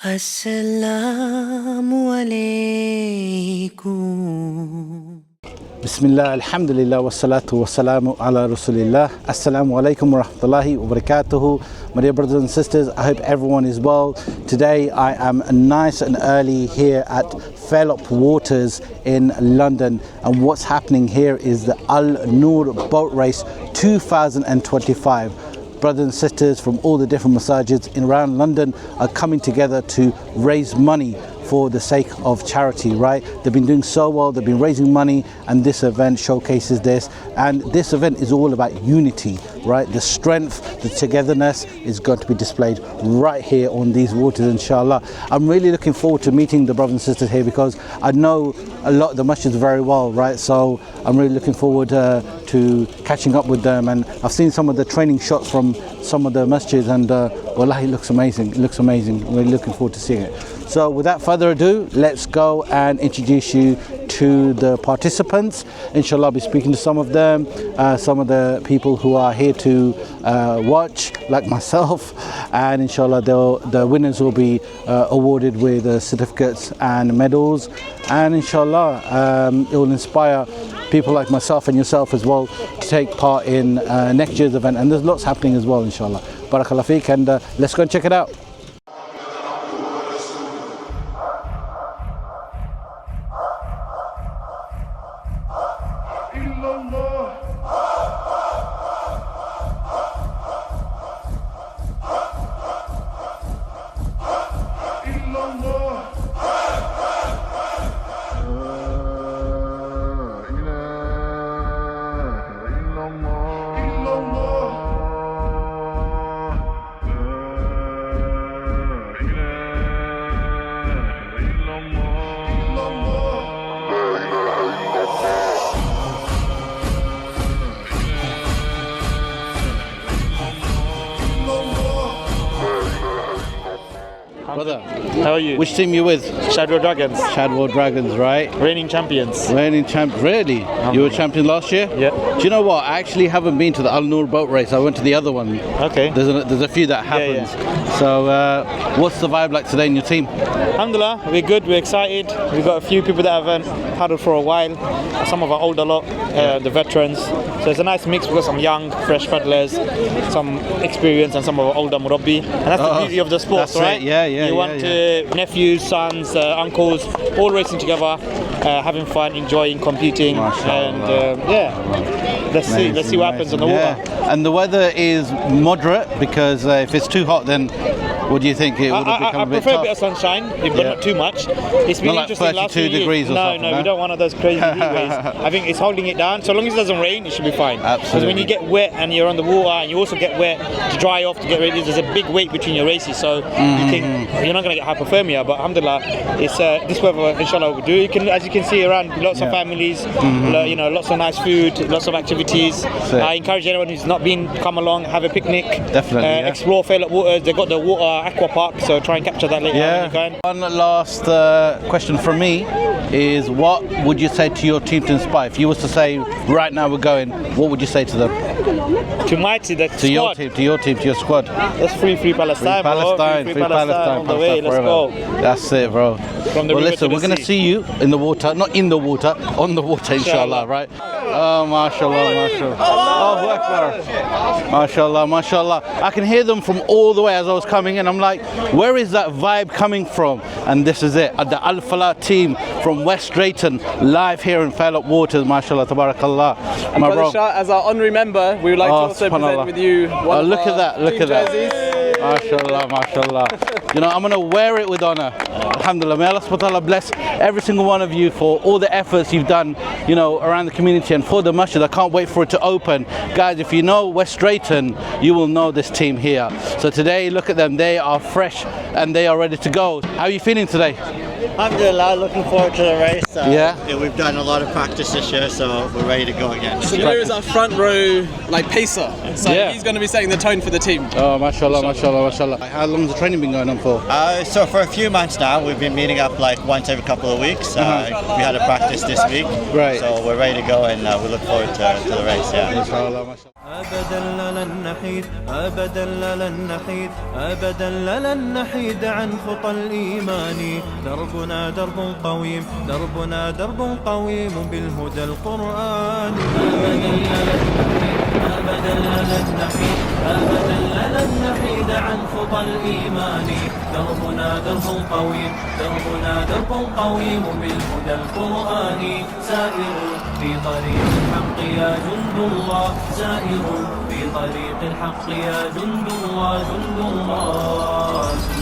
Assalamu alaikum. Bismillah, Alhamdulillah, wassalatu wassalamu ala Rasulillah. Assalamu alaikum wa rahmatullahi wa barakatuhu. My dear brothers and sisters, I hope everyone is well. Today I am nice and early here at Fairlop Waters in London, and what's happening here is the Al-Noor boat race 2025. Brothers and sisters from all the different Masjids in around London are coming together to raise money for the sake of charity, right? They've been doing so well, they've been raising money, and this event showcases this. And this event is all about unity, right? The strength, the togetherness is going to be displayed right here on these waters, inshallah. I'm really looking forward to meeting the brothers and sisters here because I know a lot of the Masjids very well, right? So I'm really looking forward to catching up with them, and I've seen some of the training shots from some of the Masjids, and wallahi, it looks amazing. It looks amazing. I'm really looking forward to seeing it. So without further ado, let's go and introduce you to the participants. Inshallah, I'll be speaking to some of them, some of the people who are here to watch, like myself, and inshallah the winners will be awarded with certificates and medals, and inshallah it will inspire people like myself and yourself as well to take part in next year's event, and there's lots happening as well, inshallah. Barakallah feek, and let's go and check it out. Brother, how are you? Which team you with? Shadow Dragons. Shadow Dragons, right? Reigning champions. Reigning champ. Really? You were champion last year? Yeah. Do you know what? I actually haven't been to the Al-Noor boat race. I went to the other one. Okay. There's a few that happens. Yeah. So, what's the vibe like today in your team? Alhamdulillah, we're good, we're excited. We've got a few people that haven't paddled for a while. Some of our older lot, the veterans. So it's a nice mix. We've got some young, fresh paddlers, some experience, and some of our older murabbi. And that's the beauty of the sport, that's right? It. Yeah. You want nephews, sons, uncles, all racing together, having fun, enjoying, competing, and let's see what happens on the water. And the weather is moderate because if it's too hot, then what do you think? It would have become a bit tough? I prefer a bit of sunshine, but not too much. It's been not interesting like 32 degrees or something. No, we don't want one of those crazy heat waves. I think it's holding it down. So long as it doesn't rain, it should be fine. Absolutely. Because when you get wet and you're on the water, and you also get wet to dry off to get ready, there's a big weight between your races. So you're not going to get hypothermia. But alhamdulillah, it's this weather, inshallah, will do. You can, as you can see around, lots of families, lots of nice food, lots of activities. I encourage anyone who's not been, come along, have a picnic. Definitely. Explore Fairlop Waters. They've got the water aqua park, so try and capture that later on when you can. One last question from me is, what would you say to your team to inspire? If you was to say, right now we're going, what would you say to them? To my team, the to your team, to your squad. That's free Palestine, free Palestine on the way. Let's go. That's it, bro. From the well, river listen, to we're going to see you in the water, not in the water, on the water, inshallah, right? Oh, mashallah, mashallah. Allahu Akbar. Mashallah, mashallah. I can hear them from all the way as I was coming in. I'm like, where is that vibe coming from? And this is it. The Al-Falah team from West Drayton, live here in Fairlop Waters, mashallah, tabarakallah. My brother Shah, as our honorary member, we would like to also present with you one of look our at that, look at jerseys. that. Mashallah, mashallah. You know, I'm going to wear it with honor. Alhamdulillah. May Allah subhanahu wa ta'ala bless every single one of you for all the efforts you've done, you know, around the community and for the masjid. I can't wait for it to open. Guys, if you know West Drayton, you will know this team here. So today, look at them. They are fresh and they are ready to go. How are you feeling today? Alhamdulillah, looking forward to the race. Yeah, we've done a lot of practice this year, so we're ready to go again. Samir is our front row pacer, so he's going to be setting the tone for the team. Oh, mashallah, mashallah, mashallah. How long has the training been going on for? So for a few months now, we've been meeting up like once every couple of weeks. We had a practice this week, right? So we're ready to go, and we look forward to the race. Yeah. Mashallah, mashallah. أبدا لن نحيد أبدا لن نحيد أبدا لن نحيد عن خطى الإيمان. دربنا درب قويم دربنا درب قويم بالهدى القرآني. أبدا لن نحيد أبدا لن نحيد عن خطى الإيمان. دربنا درب قويم دربنا درب قويم بالهدى القرآني. سائر في طريق الحق يا جند الله سائر في طريق الحق يا جند الله جند الله.